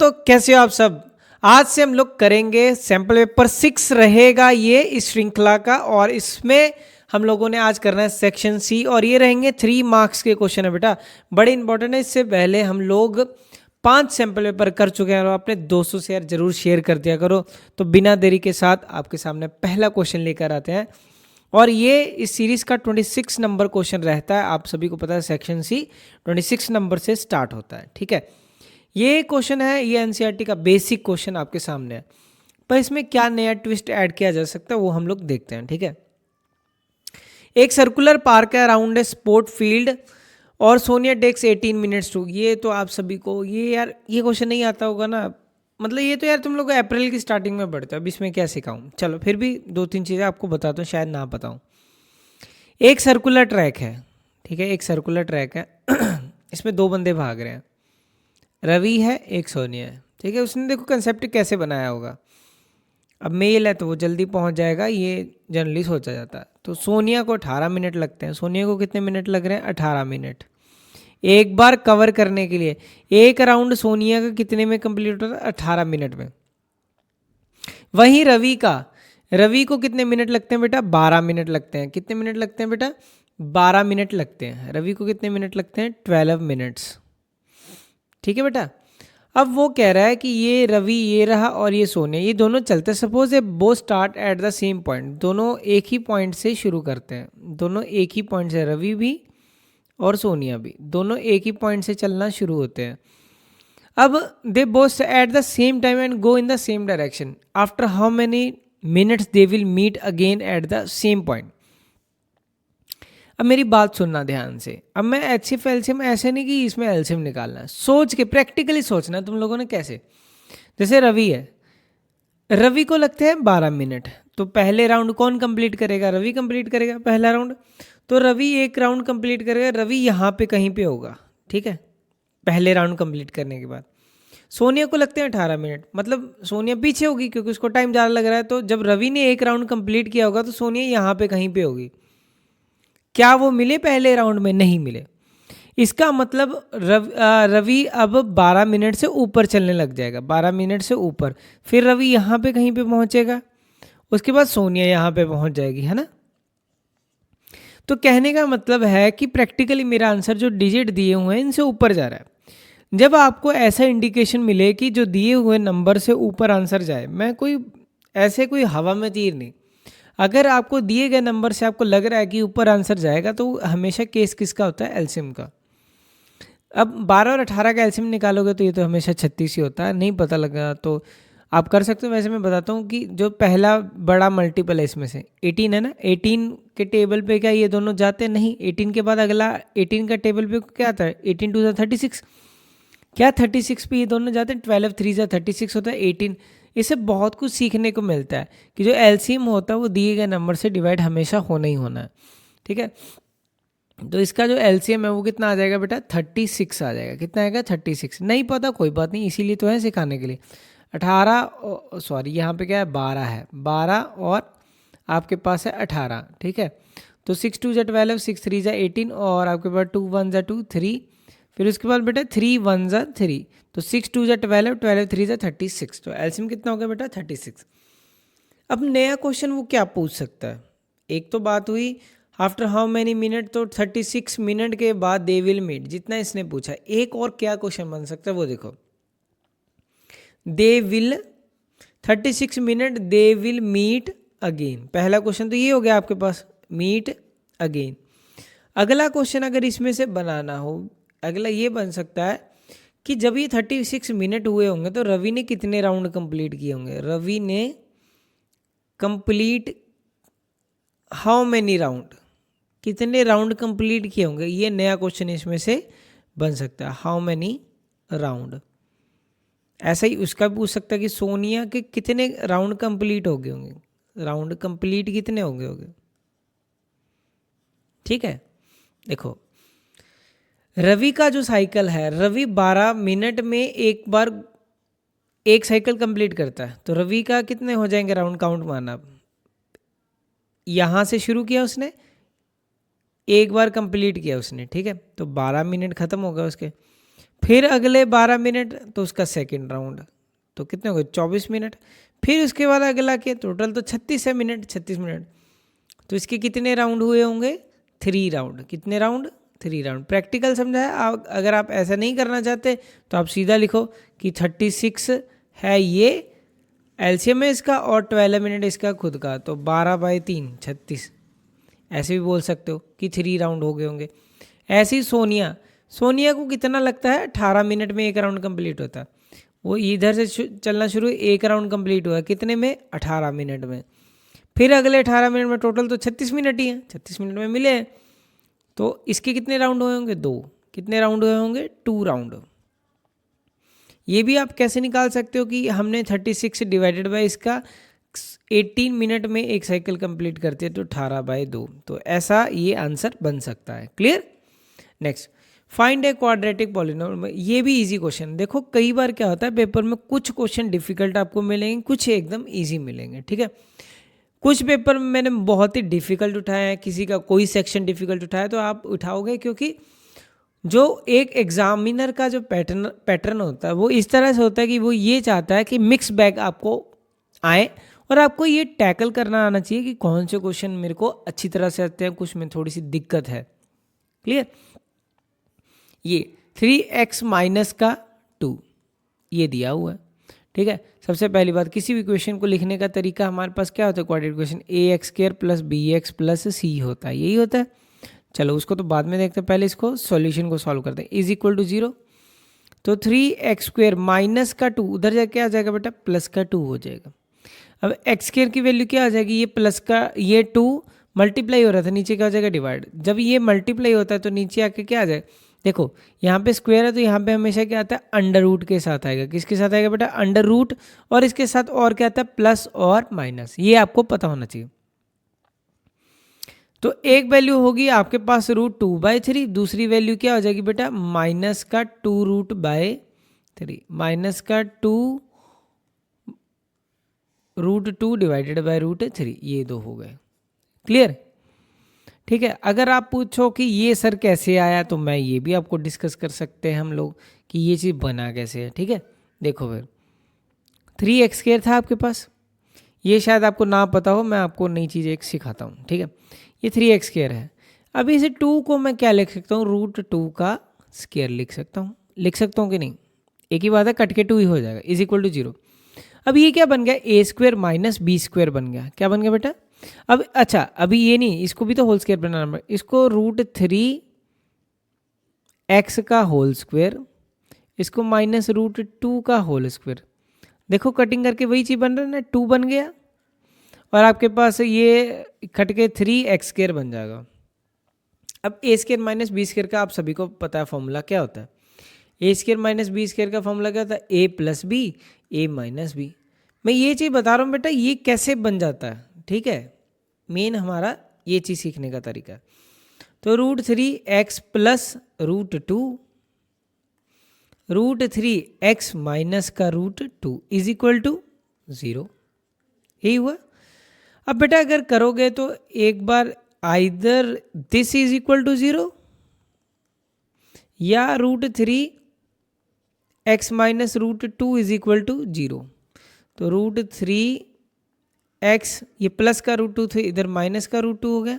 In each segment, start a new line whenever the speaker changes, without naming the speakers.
तो कैसे हो आप सब। आज से हम लोग करेंगे सैम्पल पेपर 6 रहेगा ये इस श्रृंखला का, और इसमें हम लोगों ने आज करना है सेक्शन सी, और ये रहेंगे 3 मार्क्स के क्वेश्चन है बेटा, बड़े इंपॉर्टेंट है। इससे पहले हम लोग 5 सैम्पल पेपर कर चुके हैं और अपने दोस्तों से यार जरूर शेयर कर दिया करो। तो बिना देरी के साथ आपके सामने पहला क्वेश्चन लेकर आते हैं, और ये इस सीरीज का 26 नंबर क्वेश्चन रहता है। आप सभी को पता है सेक्शन सी 26 नंबर से स्टार्ट होता है, ठीक है। ये क्वेश्चन है, ये एनसीईआरटी का बेसिक क्वेश्चन आपके सामने है, पर इसमें क्या नया ट्विस्ट ऐड किया जा सकता है वो हम लोग देखते हैं, ठीक है। एक सर्कुलर पार्क है अराउंड ए स्पोर्ट फील्ड और सोनिया टेक्स 18 मिनट्स टू, ये तो आप सभी को ये यार ये क्वेश्चन नहीं आता होगा ना, मतलब ये तो यार तुम लोग को अप्रैल की स्टार्टिंग में पढ़ते हो, अब इसमें क्या सिखाऊं। चलो फिर भी 2-3 चीज़ें आपको बताता हूँ, शायद ना बताऊँ। एक सर्कुलर ट्रैक है, ठीक है, एक सर्कुलर ट्रैक है इसमें 2 बंदे भाग रहे हैं, रवि है एक सोनिया है, ठीक है। उसने देखो कंसेप्ट कैसे बनाया होगा, अब मेल है तो वो जल्दी पहुंच जाएगा, ये जनरली सोचा जाता है। तो सोनिया को 18 मिनट लगते हैं, सोनिया को कितने मिनट लग रहे हैं, 18 मिनट एक बार कवर करने के लिए। एक राउंड सोनिया का कितने में कंप्लीट होता है, 18 मिनट में। वहीं रवि को कितने मिनट लगते हैं बेटा, 12 मिनट लगते हैं। कितने मिनट लगते हैं बेटा, 12 मिनट लगते हैं। रवि को कितने मिनट लगते हैं, 12 मिनट्स, ठीक है बेटा। अब वो कह रहा है कि ये रवि ये रहा और ये सोनिया, ये दोनों चलते हैं। सपोज ये both start at the same point, दोनों एक ही पॉइंट से शुरू करते हैं, दोनों एक ही पॉइंट से, रवि भी और सोनिया भी दोनों एक ही पॉइंट से चलना शुरू होते हैं। अब they both at the same time and go in the same direction, after how many minutes they will meet again at the same point. अब मेरी बात सुनना ध्यान से, अब मैं एचसीएफ एलसीएम ऐसे नहीं कि इसमें एलसीएम निकालना है, सोच के प्रैक्टिकली सोचना तुम लोगों ने कैसे। जैसे रवि है, रवि को लगते हैं 12 मिनट, तो पहले राउंड कौन कंप्लीट करेगा, रवि कंप्लीट करेगा पहला राउंड। तो रवि एक राउंड कंप्लीट करेगा, रवि यहाँ पे कहीं पे होगा, ठीक है, पहले राउंड कंप्लीट करने के बाद। सोनिया को लगते हैं 18 मिनट, मतलब सोनिया पीछे होगी क्योंकि उसको टाइम ज़्यादा लग रहा है। तो जब रवि ने एक राउंड कंप्लीट किया होगा तो सोनिया यहाँ पे कहीं पे होगी। क्या वो मिले पहले राउंड में, नहीं मिले। इसका मतलब रवि अब 12 मिनट से ऊपर चलने लग जाएगा, 12 मिनट से ऊपर। फिर रवि यहाँ पे कहीं पे पहुँचेगा, उसके बाद सोनिया यहाँ पे पहुँच जाएगी, है ना। तो कहने का मतलब है कि प्रैक्टिकली मेरा आंसर जो डिजिट दिए हुए हैं इनसे ऊपर जा रहा है। जब आपको ऐसा इंडिकेशन मिले कि जो दिए हुए नंबर से ऊपर आंसर जाए, मैं कोई हवा में तीर नहीं, अगर आपको दिए गए नंबर से आपको लग रहा है कि ऊपर आंसर जाएगा तो हमेशा केस किसका होता है, एलसीएम का। अब 12 और 18 का एलसीएम निकालोगे तो ये तो हमेशा 36 ही होता है, नहीं पता लगा तो आप कर सकते हो। वैसे मैं बताता हूँ कि जो पहला बड़ा मल्टीपल है इसमें से 18 है ना, 18 के टेबल पे क्या ये दोनों जाते हैं, नहीं। 18 के बाद अगला 18 का टेबल पे क्या आता है, 18 2 36, क्या 36 पे ये दोनों जाते हैं, 12 3 36 होता है 18। इससे बहुत कुछ सीखने को मिलता है कि जो एलसीएम होता है वो दिए गए नंबर से डिवाइड हमेशा होना ही होना है, ठीक है। तो इसका जो एलसीएम है वो कितना आ जाएगा बेटा, 36 आ जाएगा। कितना आएगा, 36। नहीं पता कोई बात नहीं, इसीलिए तो है सिखाने के लिए। 18 सॉरी यहाँ पे क्या है, 12 है, 12 और आपके पास है 18, ठीक है। तो 6 2 12, 6 3 18, और आपके पास 2 1 2 3, फिर उसके बाद बेटा 3 1 3, तो 6 2 12, 12 3 36। तो एलसीएम कितना हो गया बेटा, 36। अब नया क्वेश्चन वो क्या पूछ सकता है, एक तो बात हुई आफ्टर हाउ मैनी मिनट, तो 36 मिनट के बाद दे विल मीट, जितना इसने पूछा। एक और क्या क्वेश्चन बन सकता है वो देखो, they will 36 minute they will meet again. पहला क्वेश्चन तो ये हो गया आपके पास, मीट अगेन। अगला क्वेश्चन अगर इसमें से बनाना हो, अगला ये बन सकता है कि जब ये 36 मिनट हुए होंगे तो रवि ने कितने राउंड कंप्लीट किए होंगे, रवि ने कंप्लीट हाउ मैनी राउंड, कितने राउंड कंप्लीट किए होंगे। ये नया क्वेश्चन इसमें से बन सकता है, हाउ मैनी राउंड। ऐसा ही उसका भी पूछ सकता है कि सोनिया के कितने राउंड कंप्लीट हो गए होंगे, राउंड कंप्लीट कितने हो गए होंगे, ठीक है। देखो रवि का जो साइकिल है, रवि 12 मिनट में एक बार एक साइकिल कंप्लीट करता है, तो रवि का कितने हो जाएंगे राउंड, काउंट मारना। यहाँ से शुरू किया उसने, एक बार कंप्लीट किया उसने, ठीक है, तो 12 मिनट खत्म हो गया उसके। फिर अगले 12 मिनट तो उसका सेकंड राउंड, तो कितने हो गए 24 मिनट। फिर उसके बाद अगला के टोटल तो 36 है मिनट, 36 मिनट। तो इसके कितने राउंड हुए होंगे 3 राउंड। कितने राउंड 3 राउंड। प्रैक्टिकल समझा है। आप अगर आप ऐसा नहीं करना चाहते तो आप सीधा लिखो कि 36 है ये एलसीएम है इसका और 12 मिनट इसका खुद का, तो 12/3 36 ऐसे भी बोल सकते हो कि 3 राउंड हो गए होंगे। ऐसे ही सोनिया, सोनिया को कितना लगता है 18 मिनट में एक राउंड कंप्लीट होता है। वो इधर से चलना शुरू, एक राउंड कंप्लीट हुआ कितने में 18 मिनट में। फिर अगले 18 मिनट में टोटल तो 36 मिनट ही हैं, 36 मिनट में मिले हैं। तो इसके कितने राउंड हुए होंगे 2। कितने राउंड हुए होंगे 2 राउंड। ये भी आप कैसे निकाल सकते हो कि हमने 36 डिवाइडेड बाय इसका 18 मिनट में एक साइकिल कंप्लीट करते हैं तो 18/2, तो ऐसा ये आंसर बन सकता है। Clear. Next, find a quadratic polynomial. ये भी इजी क्वेश्चन। देखो कई बार क्या होता है पेपर में कुछ क्वेश्चन डिफिकल्ट आपको मिलेंगे, कुछ एकदम इजी मिलेंगे, ठीक है। कुछ पेपर में मैंने बहुत ही डिफिकल्ट उठाया है, किसी का कोई सेक्शन डिफिकल्ट उठाया तो आप उठाओगे, क्योंकि जो एक एग्जामिनर का जो पैटर्न होता है वो इस तरह से होता है कि वो ये चाहता है कि मिक्स बैग आपको आए और आपको ये टैकल करना आना चाहिए कि कौन से क्वेश्चन मेरे को अच्छी तरह से आते हैं, कुछ में थोड़ी सी दिक्कत है। क्लियर। ये 3x माइनस का 2 ये दिया हुआ है, ठीक है। सबसे पहली बात, किसी भी क्वेश्चन को लिखने का तरीका हमारे पास क्या होता है quadratic question, ax² plus bx plus c होता है, यही होता है। चलो उसको तो बाद में देखते हैं, पहले इसको सॉल्यूशन को सॉल्व करते हैं। इज इक्वल टू 0, तो 3x² माइनस का 2 उधर जाके आ जाएगा बेटा प्लस का 2 हो जाएगा। अब x² की वैल्यू क्या आ जाएगी, ये प्लस का ये 2 मल्टीप्लाई हो रहा था, नीचे क्या हो जाएगा डिवाइड। जब ये मल्टीप्लाई होता है तो नीचे आके क्या आ जाएगा, देखो यहाँ पे स्क्वायर है तो यहाँ पे हमेशा क्या आता है अंडर रूट के साथ आएगा। किसके साथ आएगा बेटा अंडर रूट, और इसके साथ और क्या आता है प्लस और माइनस, ये आपको पता होना चाहिए। तो एक वैल्यू होगी आपके पास √2/3, दूसरी वैल्यू क्या हो जाएगी बेटा माइनस का 2√3, माइनस का 2√2 डिवाइडेड बाय √3, ये दो हो गए। क्लियर। ठीक है। अगर आप पूछो कि ये सर कैसे आया तो मैं ये भी आपको डिस्कस कर सकते हैं हम लोग कि ये चीज़ बना कैसे है। ठीक है, देखो फिर 3x² था आपके पास, ये शायद आपको ना पता हो, मैं आपको नई चीज़ एक सिखाता हूँ। ठीक है, ये 3x² है। अभी इसे 2 को मैं क्या लिख सकता हूँ, √2 का स्क्वायर लिख सकता हूँ। लिख सकता हूँ कि नहीं, एक ही बात है, कट के 2 ही हो जाएगा, इज इक्वल टू 0। अब ये क्या बन गया, a² माइनस b² बन गया। क्या बन गया बेटा, अब अच्छा अभी ये नहीं, इसको भी तो होल स्क्वायर बनाना पड़ेगा। इसको √3x का होल स्क्वायर, इसको माइनस √2 का होल स्क्वायर। देखो कटिंग करके वही चीज़ बन रहा है ना, 2 बन गया और आपके पास ये कट के 3x² बन जाएगा। अब a² माइनस b² का आप सभी को पता है फॉर्मूला क्या होता है। a² माइनस b² का फॉर्मूला क्या होता है, a plus B a minus B. मैं ये चीज़ बता रहा हूँ बेटा, ये कैसे बन जाता है। ठीक है, मेन हमारा ये चीज़ सीखने का तरीका है। तो √3x प्लस √2, √3x माइनस का √2 इज इक्वल टू 0, यही हुआ। अब बेटा अगर करोगे तो एक बार either this is equal to 0 या √3x minus √2 is equal to 0। तो √3x ये प्लस का √2 थे, इधर माइनस का √2 हो गया,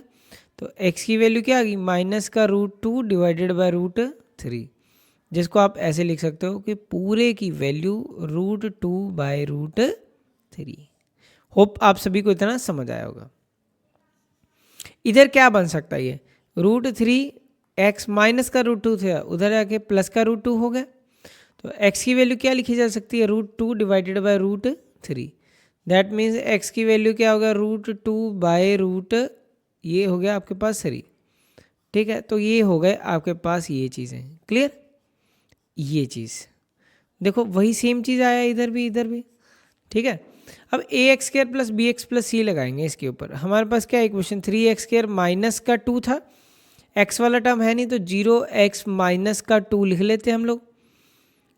तो x की वैल्यू क्या आ गई, माइनस का √2 डिवाइडेड बाय √3, जिसको आप ऐसे लिख सकते हो कि पूरे की वैल्यू √2/√3। होप आप सभी को इतना समझ आया होगा। इधर क्या बन सकता है, ये √3x माइनस का √2 था, उधर आके प्लस का √2 हो गया। तो x की वैल्यू क्या लिखी जा सकती है, √2 divided by √3। That means x की वैल्यू क्या होगा, √2/√, ये हो गया आपके पास 3। ठीक है, तो ये हो गए आपके पास ये चीज़ें। क्लियर, ये चीज़ देखो वही सेम चीज़ आया इधर भी, इधर भी। ठीक है, अब ax² plus bx plus c लगाएंगे इसके ऊपर। हमारे पास क्या इक्वेशन, 3x² माइनस का 2 था, x वाला टर्म है नहीं तो 0x माइनस का 2 लिख लेते हैं हम लोग।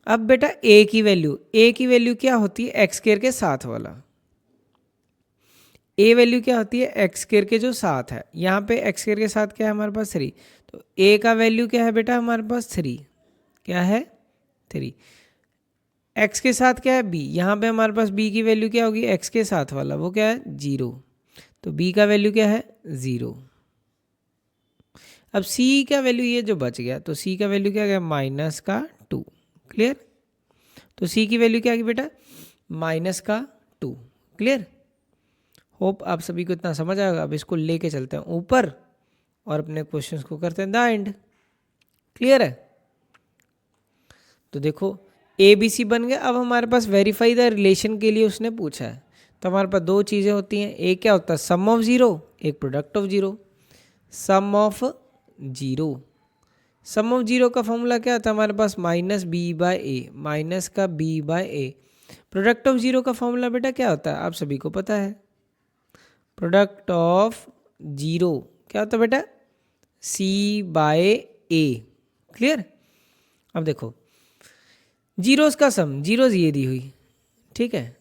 अब बेटा a की वैल्यू क्या होती है, x² के साथ वाला। a वैल्यू क्या होती है, x² के जो साथ है, यहाँ पे x² के साथ क्या है हमारे पास 3, तो a का वैल्यू क्या है बेटा हमारे पास 3, क्या है 3। x के साथ क्या है b, यहाँ पे हमारे पास b की वैल्यू क्या होगी, x के साथ वाला वो क्या है 0, तो b का वैल्यू क्या है 0। अब c का वैल्यू ये जो बच गया, तो c का वैल्यू क्या गया -2। क्लियर, तो c की वैल्यू क्या आ गई बेटा -2। क्लियर, होप आप सभी को इतना समझ आएगा। अब इसको लेके चलते हैं ऊपर और अपने क्वेश्चंस को करते हैं द एंड। क्लियर है, तो देखो ए बी सी बन गया। अब हमारे पास वेरीफाई द रिलेशन के लिए उसने पूछा है, तो हमारे पास दो चीज़ें होती हैं, एक क्या होता है सम ऑफ ज़ीरो, एक product of zero. Sum of zero, sum of zero का फॉर्मूला क्या था हमारे पास -b/a, माइनस का b/a। प्रोडक्ट ऑफ ज़ीरो का फॉर्मूला बेटा क्या होता है आप सभी को पता है, प्रोडक्ट ऑफ ज़ीरो क्या होता है बेटा c/a। क्लियर, अब देखो जीरोस का सम, जीरोस ये दी हुई, ठीक है,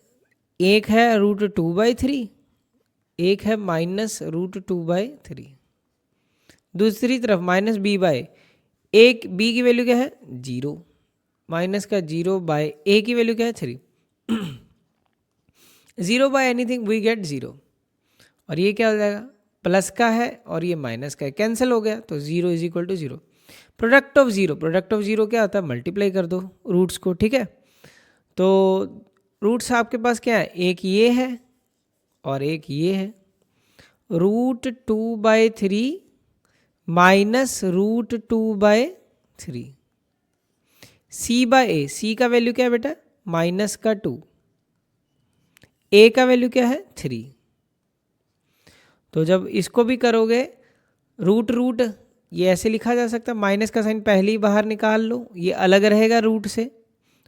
एक है √2/3, एक है -√2/3, दूसरी तरफ -b/, एक b की वैल्यू क्या है 0, माइनस का 0/a की वैल्यू क्या है 3। 0/एनीथिंग वी गेट 0, और ये क्या हो जाएगा प्लस का है और ये माइनस का है, कैंसिल हो गया, तो 0 = 0। Product of zero, product of zero क्या होता है मल्टीप्लाई कर दो रूट्स को, ठीक है। तो रूट्स आपके पास क्या है, एक ये है और एक ये है, √2/3 -√2/3। c/a, c का वैल्यू क्या है बेटा -2, a का वैल्यू क्या है 3। तो जब इसको भी करोगे रूट ये ऐसे लिखा जा सकता है, माइनस का साइन पहले ही बाहर निकाल लो, ये अलग रहेगा रूट से,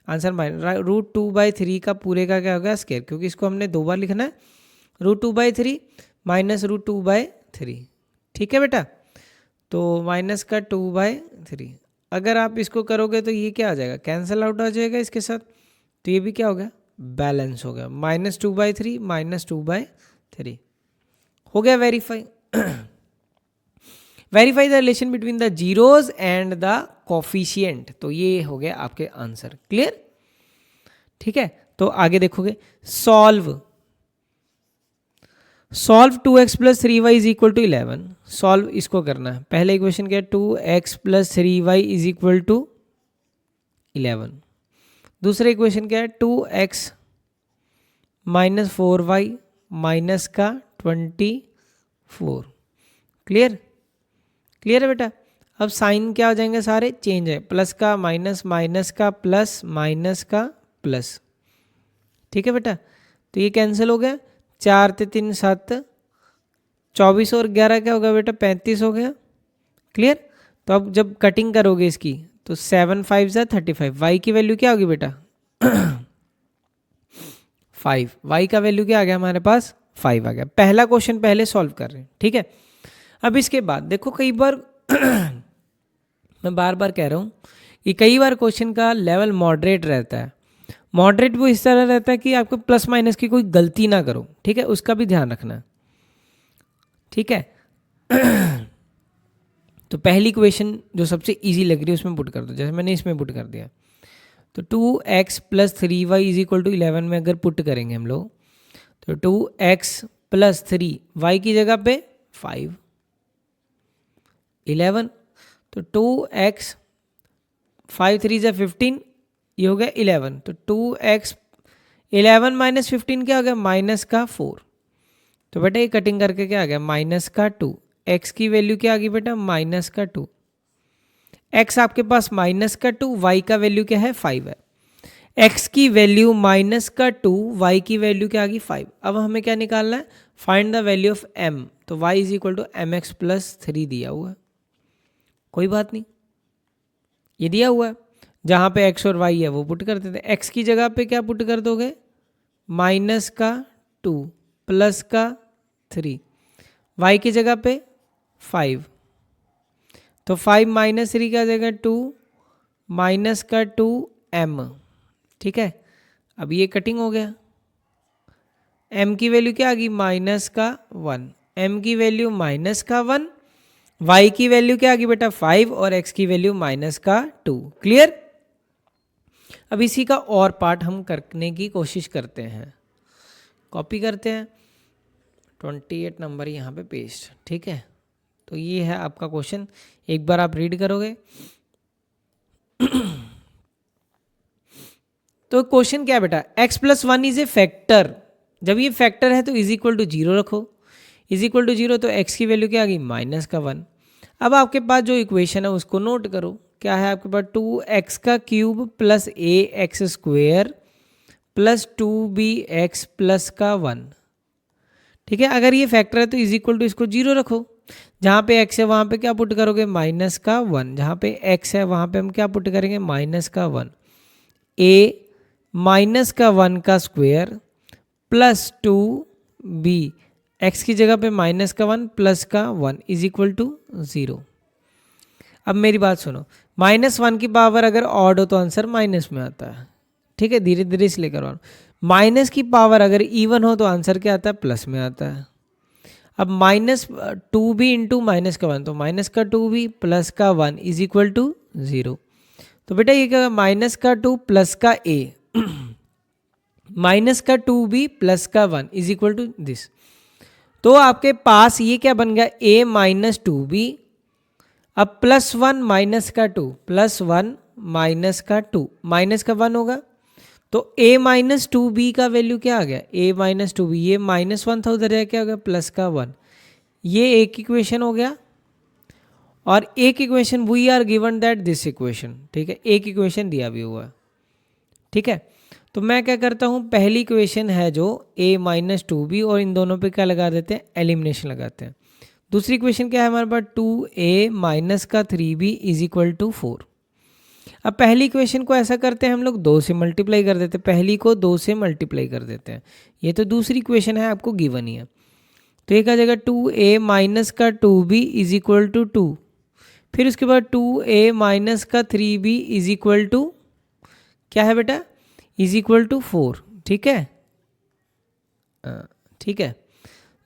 आंसर √2/3 का पूरे का क्या होगा स्क्वायर, क्योंकि इसको हमने दो बार लिखना है, √2/3 -√2/3। ठीक है बेटा, तो -2/3 अगर आप इसको करोगे तो ये क्या आ जाएगा कैंसिल आउट आ जाएगा इसके साथ, तो ये भी क्या हो गया बैलेंस हो गया, -2/3 -2/3 हो गया verify. Verify the relation between the zeros and the coefficient, तो ये हो गया आपके आंसर। क्लियर, ठीक है, तो आगे देखोगे सॉल्व 2x + 3y = 11। सॉल्व इसको करना है, पहले इक्वेशन क्या है 2x + 3y = 11। दूसरा इक्वेशन क्या है 2x - 4y - 24। क्लियर, क्लियर है बेटा। अब साइन क्या हो जाएंगे सारे चेंज है, प्लस का माइनस, माइनस का प्लस, माइनस का प्लस। ठीक है बेटा, तो ये कैंसिल हो गया, 4 × 3 = 7, 24 और 11 क्या होगा बेटा 35 हो गया। क्लियर, तो अब जब कटिंग करोगे इसकी तो 7 × 5 = 35, y की वैल्यू क्या होगी बेटा 5, y का वैल्यू क्या आ गया हमारे पास 5 आ गया। पहला क्वेश्चन पहले सॉल्व कर रहे हैं, ठीक है। अब इसके बाद देखो कई बार मैं बार बार कह रहा हूँ कि कई बार क्वेश्चन का लेवल मॉडरेट रहता है। मॉडरेट वो इस तरह रहता है कि आपको प्लस माइनस की कोई गलती ना करो, ठीक है, उसका भी ध्यान रखना, ठीक है। तो पहली क्वेश्चन जो सबसे इजी लग रही है उसमें पुट कर दो, जैसे मैंने इसमें पुट कर दिया, तो 2x + 3y = 11 में अगर पुट करेंगे हम लोग, तो 2x + 3 y की जगह पे 5, 11, तो 2x 5 × 3 = 15, ये हो गया 11, तो 2x 11 - 15 क्या हो गया -4। तो बेटा ये कटिंग करके क्या आ गया -2, x की वैल्यू क्या आ गई बेटा -2, x आपके पास -2, y का वैल्यू क्या है 5 है, x की वैल्यू -2, y की वैल्यू क्या आ गई 5। अब हमें क्या निकालना है find the value of m, तो y = mx + 3 दिया हुआ है, कोई बात नहीं, ये दिया हुआ है, जहाँ पे x और y है वो पुट कर देते हैं। x की जगह पे क्या पुट कर दोगे -2 + 3, y की जगह पे 5, तो 5 - 3 क्या जगह 2 -2 m, ठीक है। अब ये कटिंग हो गया, m की वैल्यू क्या आ गई -1, m की वैल्यू -1, y की वैल्यू क्या आ गई बेटा 5 और x की वैल्यू -2। क्लियर, अब इसी का और पार्ट हम करने की कोशिश करते हैं। कॉपी करते हैं, 28 नंबर यहाँ पे पेस्ट, ठीक है। तो ये है आपका क्वेश्चन, एक बार आप रीड करोगे। तो क्वेश्चन क्या है बेटा, x+1 इज ए फैक्टर। जब ये फैक्टर है तो इज इक्वल टू 0 रखो, इज इक्वल टू 0 तो x की वैल्यू क्या आ गई -1। अब आपके पास जो इक्वेशन है उसको नोट करो, क्या है आपके पास 2x³ plus ax² plus 2bx plus का 1, ठीक है। अगर ये फैक्टर है तो इज इक्वल टू इसको 0 रखो, जहाँ पे x है वहाँ पे क्या पुट करोगे -1, जहाँ पे x है वहाँ पे हम क्या पुट करेंगे -1, a -1 का स्क्वायर प्लस 2b, x की जगह पे -1 प्लस का 1 इज इक्वल टू 0। अब मेरी बात सुनो, -1 की पावर अगर ऑड हो तो आंसर माइनस में आता है, ठीक है। धीरे धीरे इसलिए करवा, माइनस की पावर अगर इवन हो तो आंसर क्या आता है प्लस में आता है। अब -2b इंटू -1 तो -2b प्लस का 1 इज इक्वल टू 0। तो बेटा ये क्या, -2 प्लस का a -2b प्लस का 1 इज इक्वल टू दिस। तो आपके पास ये क्या बन गया a -2b, अब +1 -2 +1 -2 माइनस का 1 होगा, तो a -2b का वैल्यू क्या आ गया a -2b, ये -1 था उधर जाके क्या हो गया प्लस का 1। ये एक इक्वेशन हो गया, और एक equation we are given that this equation, ठीक है। एक इक्वेशन दिया भी हुआ है, ठीक है। तो मैं क्या करता हूँ, पहली इक्वेशन है जो a -2b, और इन दोनों पे क्या लगा देते हैं एलिमिनेशन लगाते हैं। दूसरी इक्वेशन क्या है हमारे पास 2a - 3b is equal to 4। अब पहली इक्वेशन को ऐसा करते हैं हम लोग 2 से मल्टीप्लाई कर देते हैं, पहली को 2 से मल्टीप्लाई कर देते हैं। ये तो दूसरी इक्वेशन है आपको गिवन ही है, तो ये क्या जाएगा 2a - 2b is equal to 2, फिर उसके बाद 2a - 3b is equal to क्या है बेटा इज इक्वल टू 4, ठीक है। ठीक है,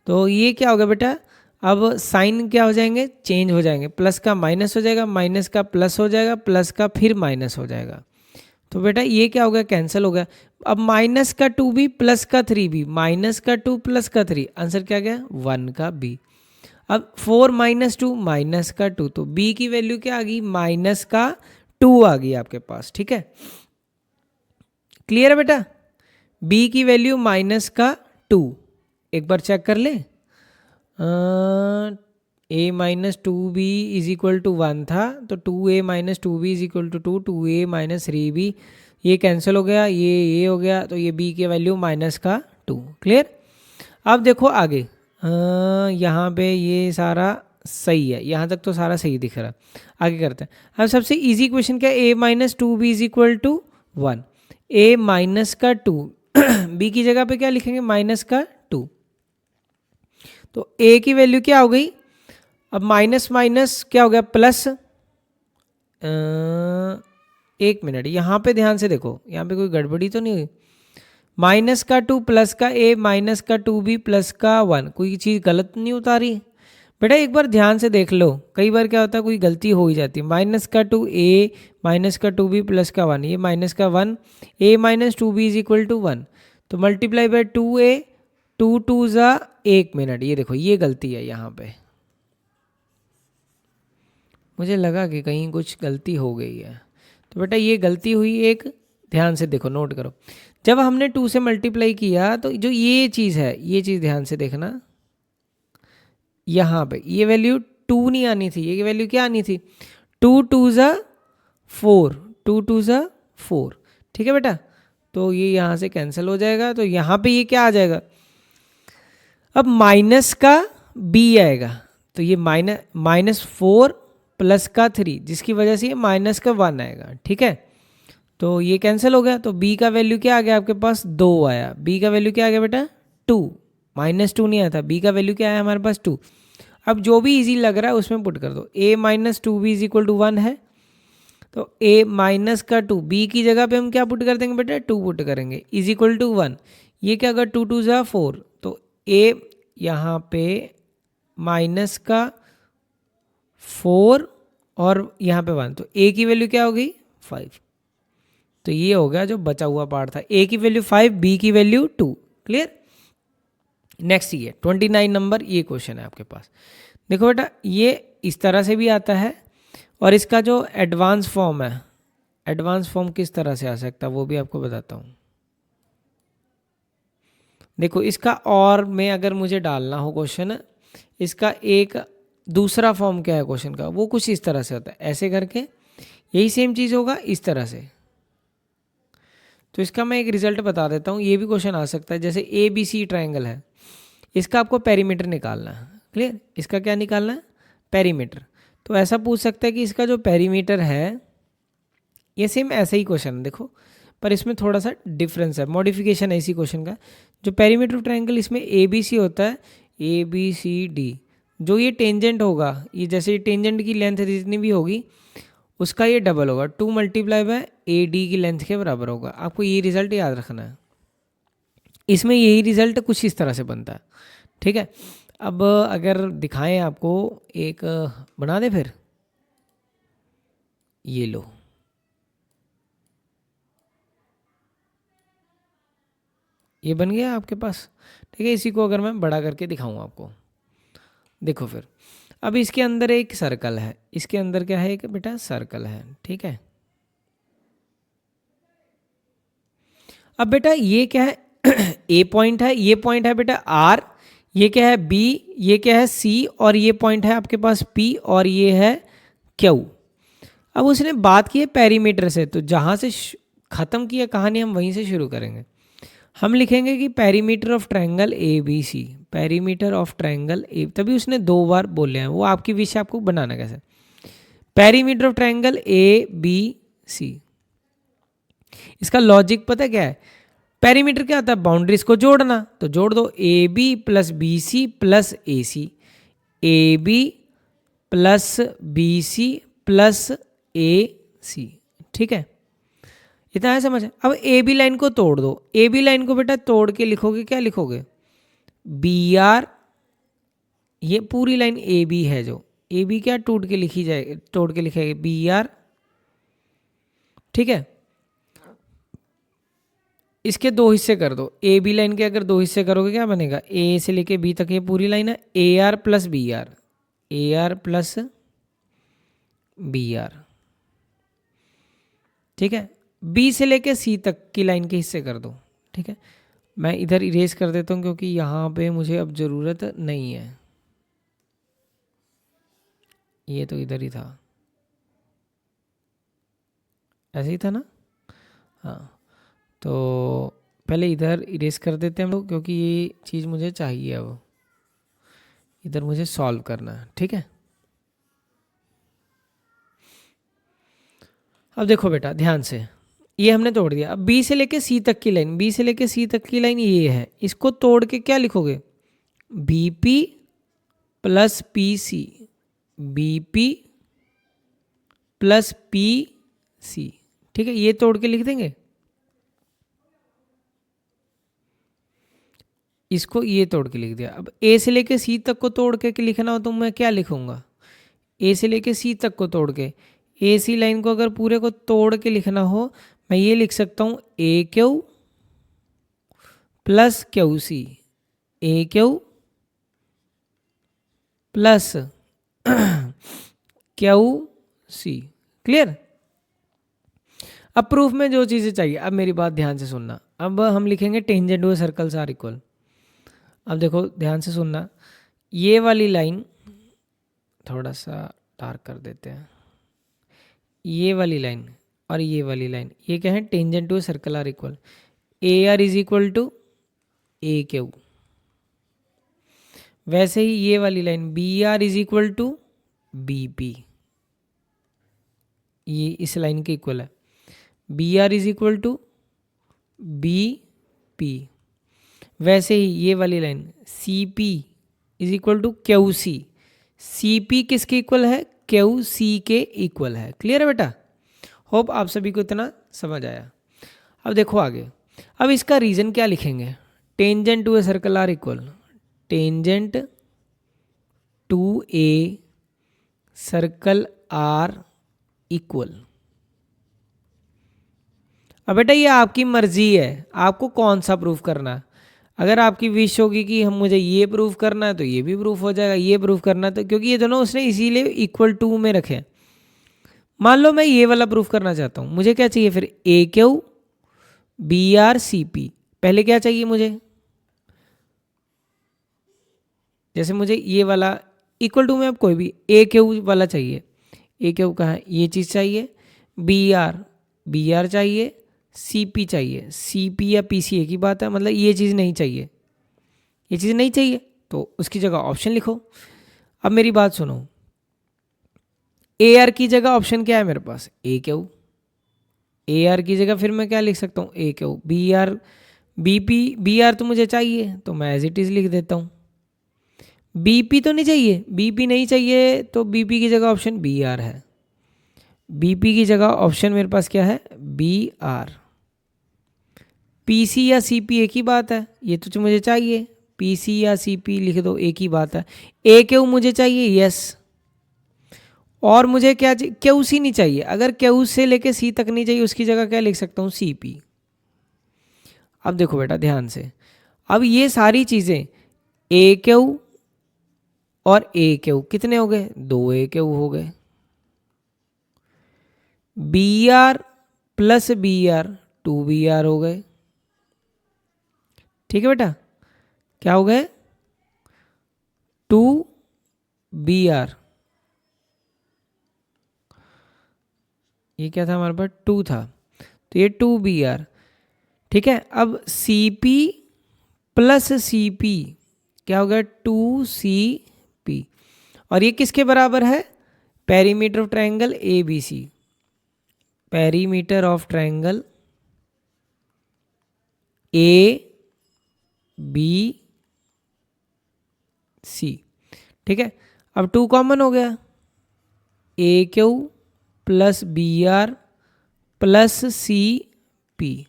तो ये क्या होगा बेटा, अब साइन क्या हो जाएंगे चेंज हो जाएंगे, प्लस का माइनस हो जाएगा, माइनस का प्लस हो जाएगा, प्लस का फिर माइनस हो जाएगा। तो बेटा ये क्या हो गया कैंसिल हो गया। अब -2b प्लस का 3b, -2 प्लस का 3, आंसर क्या गया 1 का b। अब 4 - 2 -2, तो b की वैल्यू क्या आ गई -2 आ गई आपके पास, ठीक है। क्लियर है बेटा, b की वैल्यू -2, एक बार चेक कर ले। a -2b is equal to 1 था, तो 2a - 2b is equal to 2, 2a - 3b ये कैंसिल हो गया, ये हो गया, तो ये b की वैल्यू -2। क्लियर। अब देखो आगे, यहाँ पे ये सारा सही है, यहाँ तक तो सारा सही दिख रहा है। आगे करते हैं, अब सबसे इजी क्वेश्चन क्या है, a - 2b is equal to 1, a -2 b की जगह पे क्या लिखेंगे -2, तो a की वैल्यू क्या हो गई, अब माइनस माइनस क्या हो गया प्लस। एक मिनट यहाँ पे ध्यान से देखो, यहाँ पे कोई गड़बड़ी तो नहीं हुई, -2 प्लस का a -2b प्लस का 1, कोई चीज़ गलत नहीं उतारी बेटा, एक बार ध्यान से देख लो, कई बार क्या होता है कोई गलती हो ही जाती है। -2 a -2b प्लस का 1, ये -1 a -2b is equal to 1, तो मल्टीप्लाई बाय 2a, 2 2 ज़ा, एक मिनट ये देखो ये गलती है यहाँ पे, मुझे लगा कि कहीं कुछ गलती हो गई है, तो बेटा ये गलती हुई एक, ध्यान से देखो नोट करो। जब हमने 2 से मल्टीप्लाई किया तो जो ये चीज़ है, ये चीज़ ध्यान से देखना, यहाँ पे ये वैल्यू 2 नहीं आनी थी, ये वैल्यू क्या आनी थी 2 2 ज़ा 4, 2 2 ज़ा 4, ठीक है बेटा। तो ये यहाँ से कैंसिल हो जाएगा, तो यहाँ पे ये क्या आ जाएगा, अब माइनस का b आएगा, तो ये -4 प्लस का 3, जिसकी वजह से ये माइनस का 1 आएगा, ठीक है। तो ये कैंसिल हो गया, तो b का वैल्यू क्या आ गया आपके पास 2 आया, b का वैल्यू क्या आ गया बेटा 2, -2 नहीं आया था, b का वैल्यू क्या आया हमारे पास 2। अब जो भी इजी लग रहा है उसमें पुट कर दो, a -2b is equal to 1 है, तो a -2 b की जगह पे हम क्या पुट कर देंगे बेटा 2 पुट करेंगे इज इक्वल टू 1, ये क्या अगर 2 2 ज़ा 4, तो a यहाँ पे -4 और यहाँ पे 1, तो a की वैल्यू क्या हो गई 5। तो ये हो गया जो बचा हुआ पार्ट था। ए की वैल्यू 5, बी की वैल्यू 2। क्लियर। नेक्स्ट ये 29 नंबर ये क्वेश्चन है आपके पास। देखो बेटा ये इस तरह से भी आता है और इसका जो एडवांस फॉर्म है, एडवांस फॉर्म किस तरह से आ सकता है वो भी आपको बताता हूँ। देखो इसका और में अगर मुझे डालना हो क्वेश्चन, इसका एक दूसरा फॉर्म क्या है क्वेश्चन का, वो कुछ इस तरह से होता है, ऐसे करके यही सेम चीज़ होगा इस तरह से। तो इसका मैं एक रिजल्ट बता देता हूँ, ये भी क्वेश्चन आ सकता है। जैसे ए बी सी ट्राइंगल है, इसका आपको पेरीमीटर निकालना है। क्लियर। इसका क्या निकालना है, पेरीमीटर। तो ऐसा पूछ सकता है कि इसका जो पेरीमीटर है, ये सेम ऐसा ही क्वेश्चन है देखो, पर इसमें थोड़ा सा डिफरेंस है, मॉडिफिकेशन है इसी क्वेश्चन का। जो पेरीमीटर ऑफ ट्राइंगल इसमें ए बी सी होता है, ए बी सी डी, जो ये टेंजेंट होगा, ये जैसे टेंजेंट की लेंथ जितनी भी होगी उसका ये डबल होगा, 2 मल्टीप्लाई बाय ए डी की लेंथ के बराबर होगा। आपको ये रिजल्ट याद रखना है। इसमें यही रिजल्ट कुछ इस तरह से बनता है। ठीक है। अब अगर दिखाएं आपको, एक बना दे फिर, ये लो, ये बन गया आपके पास। ठीक है। इसी को अगर मैं बड़ा करके दिखाऊं आपको, देखो फिर। अब इसके अंदर एक सर्कल है, इसके अंदर क्या है, एक बेटा सर्कल है। ठीक है। अब बेटा ये क्या है, ए पॉइंट है, ये पॉइंट है बेटा आर, ये क्या है बी, ये क्या है सी, और ये पॉइंट है आपके पास पी, और ये है क्यू। अब उसने बात की है पेरीमीटर से, तो जहाँ से ख़त्म किया कहानी हम वहीं से शुरू करेंगे। हम लिखेंगे कि perimeter of triangle A B C, perimeter of triangle A, तभी उसने 2 बार बोले हैं, वो आपकी विश है आपको बनाना कैसे। Perimeter of triangle A B C, इसका लॉजिक पता क्या है, पेरीमीटर क्या होता है, बाउंड्रीज को जोड़ना। तो जोड़ दो, A B plus B C plus A C, A B plus B C plus A C. ठीक है, इतना है समझ। अब ए बी लाइन को तोड़ दो, ए बी लाइन को बेटा तोड़ के लिखोगे, क्या लिखोगे, बी आर, ये पूरी लाइन ए बी है, जो ए बी क्या टूट के लिखी जाए, तोड़ के लिखेंगे बी आर। ठीक है। इसके 2 हिस्से कर दो, ए बी लाइन के अगर 2 हिस्से करोगे क्या बनेगा, ए से लेके बी तक ये पूरी लाइन है, A R plus B R, A R plus B R. ठीक है। बी से लेके सी तक की लाइन के हिस्से कर दो। ठीक है। मैं इधर इरेज कर देता हूँ क्योंकि यहाँ पे मुझे अब ज़रूरत नहीं है, ये तो इधर ही था, ऐसे ही था ना। हाँ, तो पहले इधर इरेज कर देते हैं हम लोग, क्योंकि ये चीज़ मुझे चाहिए, अब इधर मुझे सॉल्व करना है। ठीक है। अब देखो बेटा ध्यान से, ये हमने तोड़ दिया। अब बी से लेके सी तक की लाइन, बी से लेके सी तक की लाइन ये है, इसको तोड़ के क्या लिखोगे, B P plus P C, B P plus P C. ठीक है, ये तोड़ के लिख देंगे, इसको ये तोड़ के लिख दिया। अब ए से लेके सी तक को तोड़ के लिखना हो तो मैं क्या लिखूंगा, ए से लेके सी तक को तोड़ के, ए सी लाइन को अगर पूरे को तोड़ के लिखना हो, मैं ये लिख सकता हूँ A Q plus Q C, A Q plus Q C. Clear. अब प्रूफ में जो चीज़ें चाहिए, अब मेरी बात ध्यान से सुनना। अब हम लिखेंगे tangent to circles are equal. अब देखो ध्यान से सुनना, ये वाली लाइन थोड़ा सा डार्क कर देते हैं, ये वाली लाइन और ये वाली लाइन, ये क्या है, tangent to circle are equal, A R is equal to A Q. वैसे ही ये वाली line B R is equal to B P, ये इस लाइन के इक्वल है, B R is equal to B P. वैसे ही ये वाली line C P is equal to Q C, C P किसके इक्वल है, क्यू सी के इक्वल है। क्लियर है बेटा, होप आप सभी को इतना समझ आया। अब देखो आगे, अब इसका रीजन क्या लिखेंगे, tangent to a circle are equal, tangent to a circle are equal. अब बेटा ये आपकी मर्जी है, आपको कौन सा प्रूफ करना है। अगर आपकी विश होगी कि हम मुझे ये प्रूफ करना है तो ये भी प्रूफ हो जाएगा, ये प्रूफ करना है तो, क्योंकि ये दोनों उसने इसीलिए इक्वल टू में रखे हैं। मान लो मैं ये वाला प्रूफ करना चाहता हूँ, मुझे क्या चाहिए फिर, A Q B R C P. पहले क्या चाहिए मुझे, जैसे मुझे ये वाला इक्वल टू में अब कोई भी ए क्यू वाला चाहिए, ए क्यू कहाँ है, ये चीज़ चाहिए, बी आर चाहिए, सी पी चाहिए, सी पी या पी सी एक ही बात है, मतलब ये चीज़ नहीं चाहिए, ये चीज़ नहीं चाहिए तो उसकी जगह ऑप्शन लिखो। अब मेरी बात सुनो, ए आर की जगह ऑप्शन क्या है मेरे पास, ए क्यू। ए आर की जगह फिर मैं क्या लिख सकता हूँ, A Q. B R B P, B R तो मुझे चाहिए तो मैं एज इट इज़ लिख देता हूँ। बी पी तो नहीं चाहिए, बी पी नहीं चाहिए तो बी पी की जगह ऑप्शन बी आर है। बी पी की जगह ऑप्शन मेरे पास क्या है, बी आर। पी सी या सी पी एक ही बात है, ये तो मुझे चाहिए, पी सी या सी पी लिख दो, एक ही बात है। ए क्यू मुझे चाहिए, यस। और मुझे क्या क्यू सी नहीं चाहिए, अगर क्यू से लेके सी तक नहीं चाहिए उसकी जगह क्या लिख सकता हूँ, सी पी। अब देखो बेटा ध्यान से, अब ये सारी चीज़ें ए क्यू और ए क्यू कितने हो गए, दो ए क्यू हो गए। B R plus B R, two B R हो गए। ठीक है बेटा, क्या हो गए, टू बी आर। ये क्या था हमारे पास, टू था, तो ये टू बी आर। ठीक है, अब C P plus C P क्या हो गया, टू सी पी। और ये किसके बराबर है, perimeter of triangle A B C. Perimeter of triangle A B C. ठीक है, अब टू कॉमन हो गया, A Q plus B R plus C P.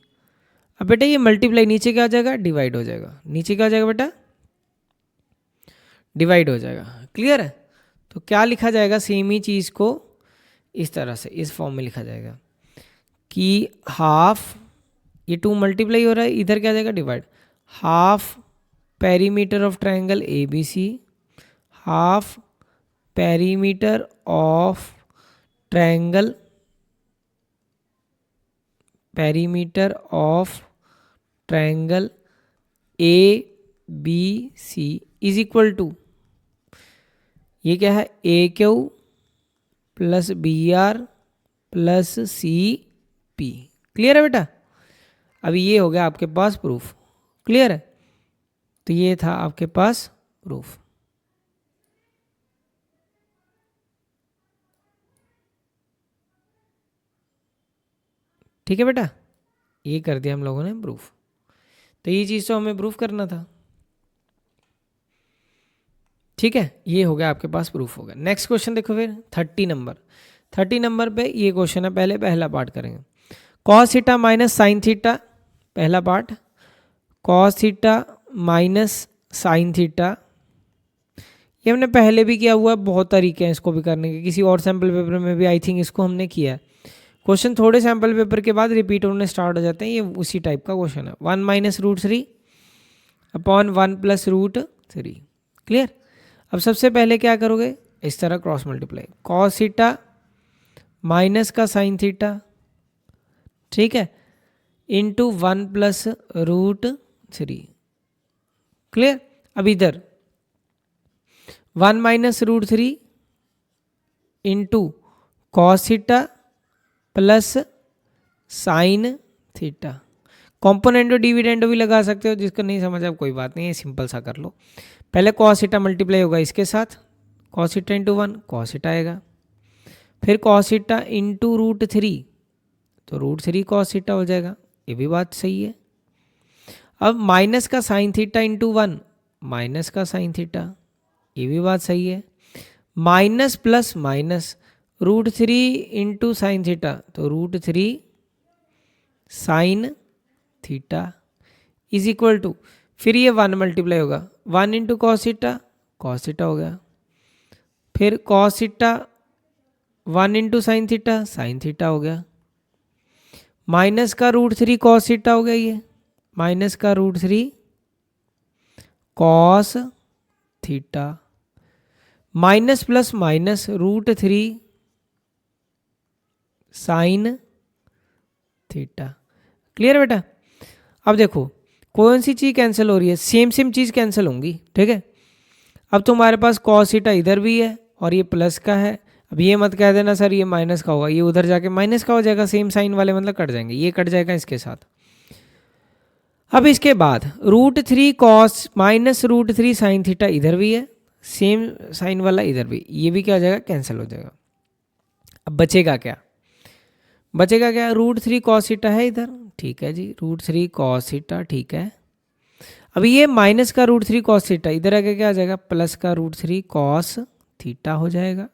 अब बेटा ये मल्टीप्लाई नीचे क्या आ जाएगा, डिवाइड हो जाएगा, नीचे क्या आ जाएगा बेटा, डिवाइड हो जाएगा। क्लियर है, तो क्या लिखा जाएगा, सेम ही चीज़ को इस तरह से इस फॉर्म में लिखा जाएगा कि हाफ, ये टू मल्टीप्लाई हो रहा है, इधर क्या आ जाएगा, divide. Half perimeter of triangle A B C, half perimeter of triangle, perimeter of triangle A B C is equal to, ये क्या है, A Q plus B R plus C P. Clear है बेटा, अभी ये हो गया आपके पास प्रूफ। क्लियर है, तो ये था आपके पास प्रूफ। ठीक है बेटा, ये कर दिया हम लोगों ने प्रूफ, तो ये चीज़ तो हमें प्रूफ करना था। ठीक है, ये हो गया आपके पास प्रूफ हो गया। नेक्स्ट क्वेश्चन देखो फिर 30 नंबर पे ये क्वेश्चन है, पहले पहला पार्ट करेंगे। Cos theta minus sine theta, पहला part, cos theta minus sine theta. ये हमने पहले भी किया हुआ है, बहुत तरीके हैं इसको भी करने के, किसी और सैम्पल पेपर में भी आई थिंक इसको हमने किया है। क्वेश्चन थोड़े सैम्पल पेपर के बाद रिपीट होने स्टार्ट हो जाते हैं, ये उसी टाइप का क्वेश्चन है। 1 minus root 3 upon 1 plus root 3। Clear, अब सबसे पहले क्या करोगे, इस तरह cross multiply, cos theta minus का साइन थीटा, ठीक है, इंटू 1 प्लस रूट 3। क्लियर, अब इधर 1 minus root 3 into cos theta plus sine theta. Componendo dividendo भी लगा सकते हो, जिसको नहीं समझ अब कोई बात नहीं है, सिंपल सा कर लो। पहले कॉस थीटा मल्टीप्लाई होगा इसके साथ, cos theta into 1 cos theta आएगा, फिर कॉस थीटा इंटू रूट 3 तो रूट 3 कॉस थीटा हो जाएगा, ये भी बात सही है। अब माइनस का साइन थीटा इंटू 1 माइनस का साइन थीटा, ये भी बात सही है। Minus plus minus, root 3 into sine theta तो root 3 sine theta is equal to, फिर ये 1 मल्टीप्लाई होगा, 1 इंटू कॉस थीटा हो गया, फिर cos theta 1 into sine theta हो गया, माइनस का रूट 3 कॉस थीटा हो गया, ये माइनस का root 3 cos theta, minus plus minus root 3 sine theta. Clear बेटा? अब देखो कौन सी चीज कैंसिल हो रही है, सेम सेम चीज कैंसिल होंगी, ठीक है। अब तुम्हारे पास कॉस थीटा इधर भी है और ये प्लस का है। अब ये मत कह देना सर ये माइनस का होगा, ये उधर जाके माइनस का हो जाएगा, सेम साइन वाले मतलब कट जाएंगे, ये कट जाएगा इसके साथ। अब इसके बाद root 3 cos minus root 3 sine theta इधर भी है, सेम साइन वाला इधर भी, ये भी क्या हो जाएगा, कैंसिल हो जाएगा। अब बचेगा क्या, बचेगा क्या, रूट 3 कॉस थीटा है इधर, ठीक है जी, रूट 3 कॉस थीटा, ठीक है। अभी ये माइनस का रूट 3 कॉस थीटा इधर आके क्या आ जाएगा, प्लस का रूट 3 कॉस थीटा हो जाएगा।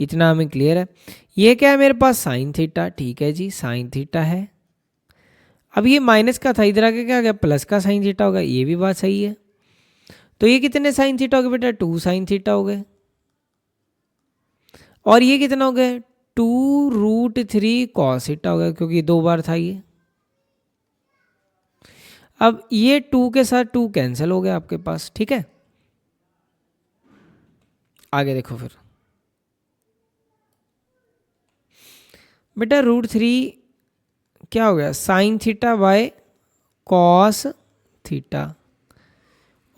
इतना हमें क्लियर है। ये क्या है मेरे पास, साइन थीटा, ठीक है जी, साइन थीटा है। अब ये माइनस का था, इधर आके क्या आ गया, प्लस का साइन थीटा होगा, ये भी बात सही है। तो ये कितने साइन थीटा हो गए बेटा, 2 साइन थीटा हो गए। और ये कितना हो गया, 2 रूट 3 कॉस थीटा हो गया, क्योंकि 2 बार था ये। अब ये 2 के साथ 2 कैंसिल हो गया आपके पास, ठीक है। आगे देखो फिर बेटा, रूट 3 क्या हो गया, sine theta by cos theta,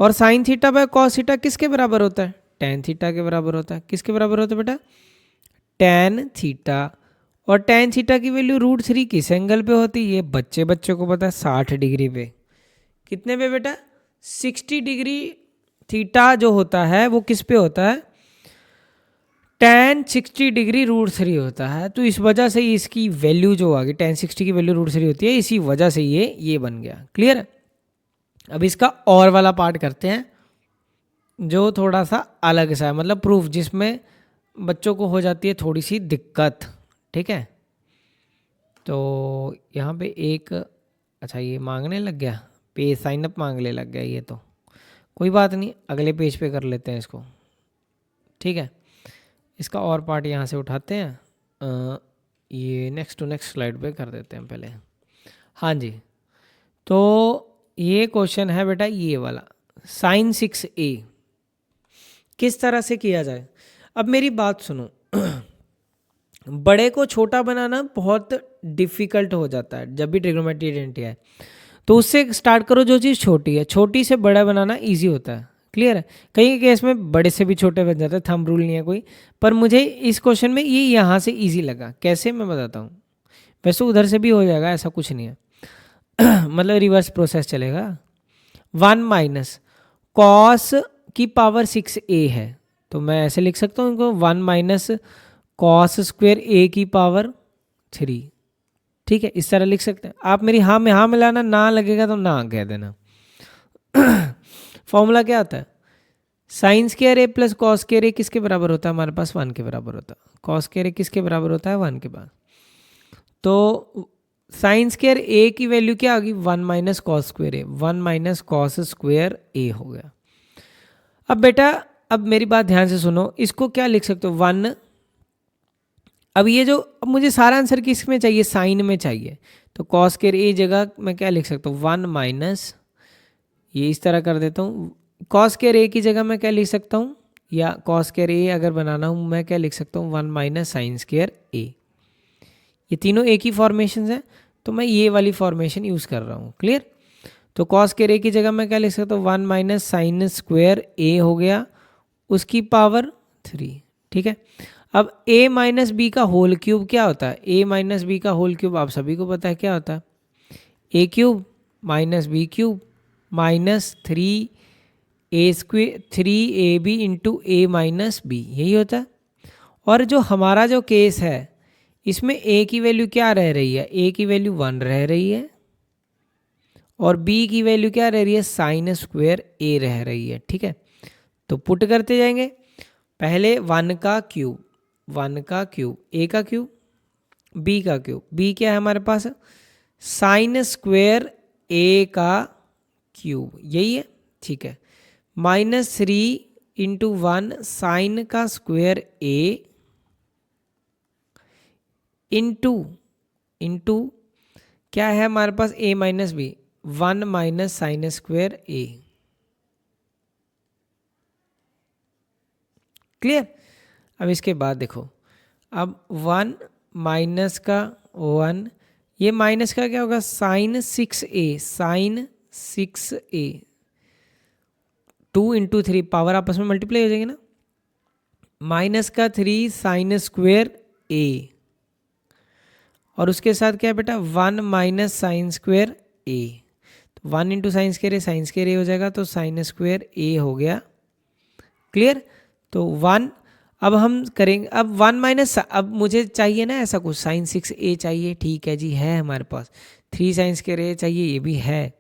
और sine theta by cos theta किसके बराबर होता है, टेन थीटा के बराबर होता है। किसके बराबर होता है बेटा, टेन थीटा। और टेन थीटा की वैल्यू रूट 3 किस एंगल पे होती है, ये बच्चों को पता है, 60 डिग्री पे। कितने पे बेटा, 60 डिग्री थीटा जो होता है वो किस पे होता है, टेन 60 डिग्री रूट 3 होता है। तो इस वजह से इसकी वैल्यू जो आ गई, टेन 60 की वैल्यू रूट 3 होती है, इसी वजह से ये बन गया। क्लियर है? अब इसका और वाला पार्ट करते हैं जो थोड़ा सा अलग सा है, मतलब प्रूफ जिसमें बच्चों को हो जाती है थोड़ी सी दिक्कत, ठीक है। तो यहाँ पे एक, अच्छा ये मांगने लग गया, पेज साइन अप मांगने लग गया, ये तो कोई बात नहीं, अगले पेज पे कर लेते हैं इसको, ठीक है। इसका और पार्ट यहाँ से उठाते हैं, ये नेक्स्ट टू नेक्स्ट स्लाइड पे कर देते हैं पहले। हाँ जी, तो ये क्वेश्चन है बेटा ये वाला, साइन 6a किस तरह से किया जाए। अब मेरी बात सुनो, बड़े को छोटा बनाना बहुत डिफिकल्ट हो जाता है जब भी ट्रिग्नोमेट्री आइडेंटिटी है, तो उससे स्टार्ट करो जो चीज़ छोटी है, छोटी से बड़ा बनाना इजी होता है। क्लियर है? कई केस में बड़े से भी छोटे बन जाते हैं, थंब रूल नहीं है कोई, पर मुझे इस क्वेश्चन में ये यहाँ से इजी लगा। कैसे, मैं बताता हूँ। वैसे उधर से भी हो जाएगा, ऐसा कुछ नहीं है मतलब रिवर्स प्रोसेस चलेगा। 1 माइनस कॉस की पावर 6a है, तो मैं ऐसे लिख सकता हूँ इनको, 1 माइनस कॉस स्क्वेयर a की पावर 3, ठीक है, इस तरह लिख सकते हैं आप। मेरी हाँ में हाँ मिलाना, ना लगेगा तो ना कह देना। फॉर्मूला क्या आता है, साइन स्क्वायर ए प्लस कॉस स्क्वायर ए किसके बराबर होता है हमारे पास, 1 के बराबर होता है। कॉस स्क्वायर ए किसके बराबर होता है, 1 के पास। तो साइन स्क्वायर ए की वैल्यू क्या होगी, 1 माइनस कॉस स्क्वायर ए, 1 माइनस कॉस स्क्वायर ए हो गया। अब बेटा अब मेरी बात ध्यान से सुनो, इसको क्या लिख सकते हो, 1। अब ये जो, अब मुझे सारा आंसर किस में चाहिए, साइन में चाहिए, तो कॉस स्क्वायर ए जगह मैं क्या लिख सकता हूँ, 1 माइनस, ये इस तरह कर देता हूँ, कॉस स्क्वायर ए की जगह मैं क्या लिख सकता हूँ, या कॉस स्क्वायर ए अगर बनाना हूँ मैं क्या लिख सकता हूँ, 1 माइनस साइन स्क्वायर ए। ये तीनों एक ही फॉर्मेशन है, तो मैं ये वाली फॉर्मेशन यूज़ कर रहा हूँ। क्लियर? तो कॉस स्क्वायर ए की जगह मैं क्या लिख सकता हूँ, 1 माइनस साइन स्क्वायर ए हो गया, उसकी पावर 3, ठीक है। अब a माइनस बी का होल क्यूब क्या होता है, a माइनस बी का होल क्यूब आप सभी को पता है क्या होता है, a cube minus B cube minus 3a square 3ab into a minus B, यही होता है। और जो हमारा जो केस है इसमें a की वैल्यू क्या रह रही है, a की वैल्यू 1 रह रही है, और b की वैल्यू क्या रह रही है, साइन स्क्वायर a रह रही है, ठीक है। तो पुट करते जाएंगे, पहले 1 का क्यूब, 1 का क्यूब, a का क्यूब, b का क्यूब, b क्या है हमारे पास, साइन स्क्वायर a का क्यूब, यही है, ठीक है, माइनस 3 इंटू 1 साइन का स्क्वायर a इंटू इंटू क्या है हमारे पास a minus B, 1 minus sine square a। Clear. अब इसके बाद देखो, अब 1 माइनस का 1, ये माइनस का क्या होगा sign 6a, sign 6a, 2 into 3 power आपस में मल्टीप्लाई हो जाएगी ना, माइनस का 3 साइन स्क्वायर a, और उसके साथ क्या है बेटा 1 माइनस साइन स्क्वायर a, तो 1 इंटू साइन स्क्वायर ए, साइन स्क्वायर ए हो जाएगा, तो साइन स्क्वायर ए हो गया। क्लियर। तो 1, अब हम करेंगे, अब 1 माइनस, अब मुझे चाहिए ना ऐसा कुछ, साइन 6a चाहिए, ठीक है जी, है हमारे पास, 3 साइन स्क्वायर ए चाहिए, ये भी है।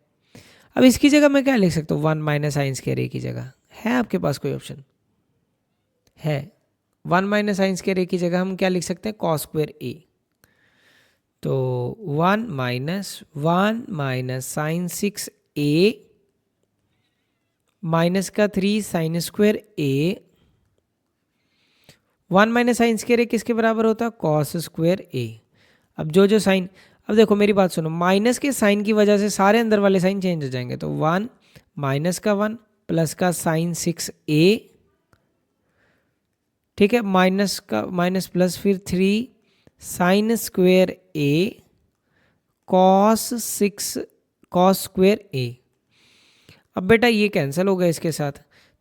अब इसकी जगह मैं क्या लिख सकता हूँ, 1 माइनस साइन स्क्वायर ए की जगह, है आपके पास कोई ऑप्शन है? 1 माइनस साइन स्क्वायर ए की जगह हम क्या लिख सकते हैं, कॉस स्क्वायर ए। तो 1 माइनस साइन 6a माइनस का 3 साइन स्क्वायर ए, 1 माइनस साइन स्क्वायर ए किसके बराबर होता है, कॉस स्क्वायर ए। अब जो साइन, अब देखो मेरी बात सुनो, माइनस के साइन की वजह से सारे अंदर वाले साइन चेंज हो जाएंगे, तो 1 माइनस का 1 प्लस का साइन 6a, ठीक है, माइनस का माइनस प्लस फिर 3 साइन स्क्वायर ए कॉस स्क्वायर ए। अब बेटा ये कैंसिल हो गया इसके साथ,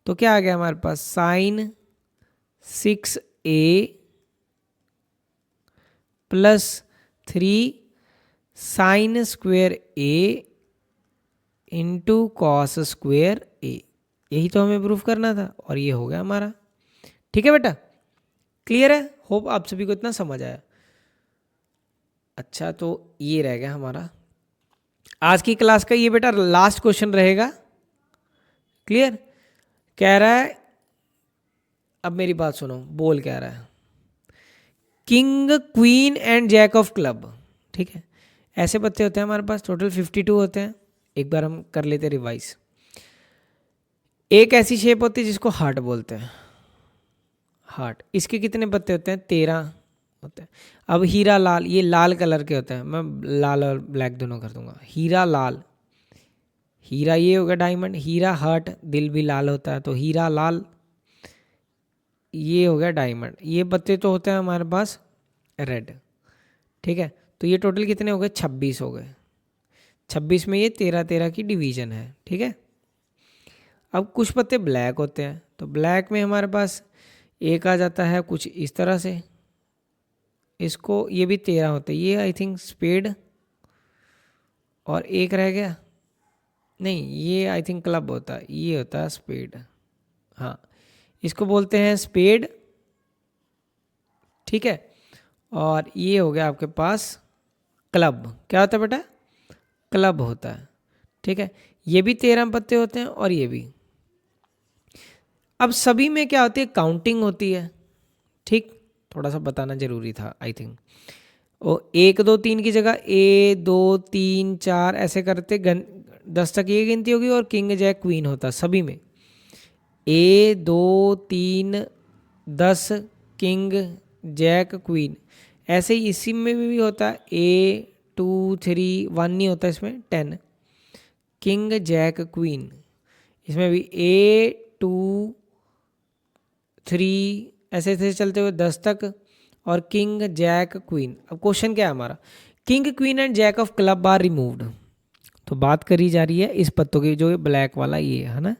तो क्या आ गया हमारे पास, sine 6a plus 3 sine square A into cos square A. यही तो हमें प्रूफ करना था, और ये हो गया हमारा। ठीक है बेटा, क्लियर है? होप आप सभी को इतना समझ आया। अच्छा, तो ये रह गया हमारा आज की क्लास का, ये बेटा लास्ट क्वेश्चन रहेगा। क्लियर। कह रहा है, अब मेरी बात सुनो, बोल कह रहा है king queen and jack of club. ठीक है, ऐसे पत्ते होते हैं हमारे पास, टोटल 52 होते हैं। एक बार हम कर लेते रिवाइज। एक ऐसी शेप होती है जिसको हार्ट बोलते हैं, हार्ट, इसके कितने पत्ते होते हैं, 13 होते हैं। अब हीरा लाल, ये लाल कलर के होते हैं, मैं लाल और ब्लैक दोनों कर दूंगा, हीरा लाल, हीरा ये होगा डायमंड, हीरा हार्ट, दिल भी लाल होता है, तो हीरा लाल, ये हो गया डायमंड। ये पत्ते तो होते हैं हमारे पास रेड। ठीक है, तो ये टोटल कितने हो गए, 26 हो गए। 26 में ये 13 की डिवीजन है। ठीक है, अब कुछ पत्ते ब्लैक होते हैं, तो ब्लैक में हमारे पास एक आ जाता है कुछ इस तरह से, इसको, ये भी 13 होते हैं, ये आई थिंक स्पेड, और एक रह गया, नहीं ये आई थिंक क्लब होता है, ये होता है स्पेड, हाँ इसको बोलते हैं स्पेड। ठीक है, और ये हो गया आपके पास क्लब। क्या होता है बेटा, क्लब होता है। ठीक है, ये भी 13 पत्ते होते हैं, और ये भी। अब सभी में क्या होती है, काउंटिंग होती है। ठीक, थोड़ा सा बताना जरूरी था आई थिंक। ओ 1 2 3 की जगह 1 2 3 4 ऐसे करते 10 तक ये गिनती होगी, और किंग जैक क्वीन होता सभी में, 1 2 3 10 किंग जैक क्वीन। ऐसे ही इसी में भी होता है, 1 2 3 1 नहीं होता इसमें, 10 किंग जैक क्वीन। इसमें भी 1 2 3 ऐसे ऐसे चलते हुए 10 तक, और किंग जैक क्वीन। अब क्वेश्चन क्या है हमारा, king queen and jack of club are removed. तो बात करी जा रही है इस पत्तों की, जो ब्लैक वाला ये है ना,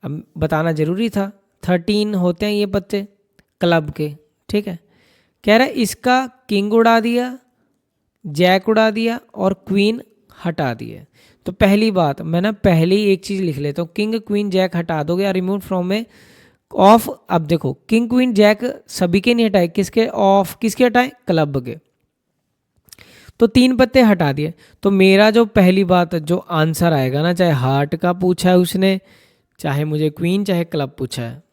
अब बताना जरूरी था। 13 होते हैं ये पत्ते क्लब के। ठीक है, कह रहा है इसका किंग उड़ा दिया, जैक उड़ा दिया, और क्वीन हटा दिया। तो पहली बात मैं ना पहले ही एक चीज़ लिख लेता हूँ, किंग क्वीन जैक हटा दोगे, या रिमूव फ्रॉम में ऑफ। अब देखो किंग क्वीन जैक सभी के नहीं हटाए, किसके ऑफ, किसके हटाए, क्लब के। तो 3 पत्ते हटा दिए, तो मेरा जो पहली बात जो आंसर आएगा ना, चाहे हार्ट का पूछा है उसने, चाहे मुझे क्वीन, चाहे क्लब पूछा है,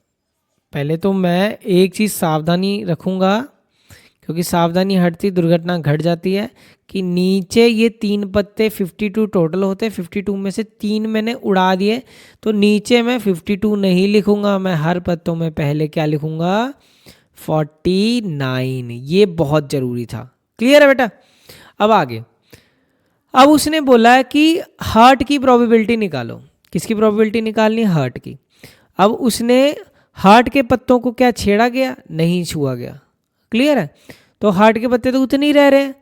पहले तो मैं एक चीज़ सावधानी रखूँगा, क्योंकि सावधानी हटती दुर्घटना घट जाती है, कि नीचे ये 3 पत्ते 52 टोटल होते हैं, 52 में से 3 मैंने उड़ा दिए, तो नीचे मैं 52 नहीं लिखूंगा, मैं हर पत्तों में पहले क्या लिखूंगा, 49। ये बहुत ज़रूरी था। क्लियर है बेटा। अब आगे, अब उसने बोला है कि हार्ट की प्रोबेबिलिटी निकालो। किसकी प्रोबेबिलिटी निकालनी है? हार्ट की। अब उसने हार्ट के पत्तों को क्या छेड़ा गया? नहीं छुआ गया। क्लियर है। तो हार्ट के पत्ते तो उतने ही रह रहे हैं।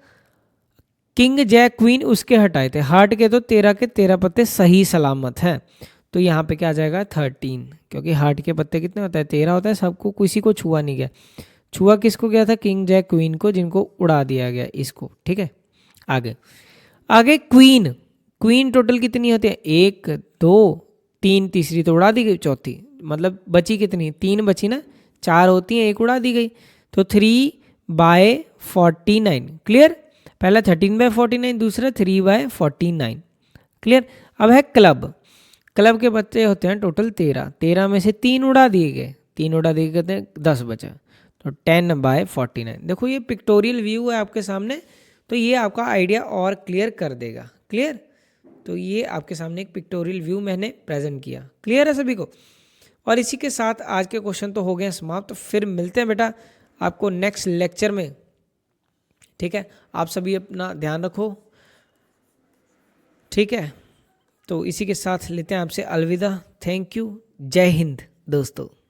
किंग जैक क्वीन उसके हटाए थे, हार्ट के तो 13 के 13 पत्ते सही सलामत हैं। तो यहाँ पे क्या आ जाएगा? 13, क्योंकि हार्ट के पत्ते कितने होते हैं? 13 होता है। सबको, किसी को छुआ नहीं गया। छुआ किसको गया था? किंग जैक क्वीन को, जिनको उड़ा दिया गया इसको। ठीक है, आगे आगे क्वीन। क्वीन टोटल कितनी होती है? 1 2 3, तीसरी तो उड़ा दी गई, चौथी मतलब बची कितनी? 3 बची ना, 4 होती हैं, 1 उड़ा दी गई। तो 3/49। क्लियर। पहला 13/49, दूसरा 3/49। क्लियर। अब है क्लब। क्लब के पत्ते होते हैं टोटल 13, 13 में से 3 उड़ा दिए गए, 3 उड़ा दिए गए, 10 बचा। तो 10/49। देखो ये पिक्टोरियल व्यू है आपके सामने, तो ये आपका आइडिया और क्लियर कर देगा। क्लियर। तो ये आपके सामने एक पिक्टोरियल व्यू मैंने प्रेजेंट किया। क्लियर है सभी को। और इसी के साथ आज के क्वेश्चन तो हो गए समाप्त। तो फिर मिलते हैं बेटा आपको नेक्स्ट लेक्चर में। ठीक है, आप सभी अपना ध्यान रखो। ठीक है, तो इसी के साथ लेते हैं आपसे अलविदा। Thank you. जय हिंद दोस्तों।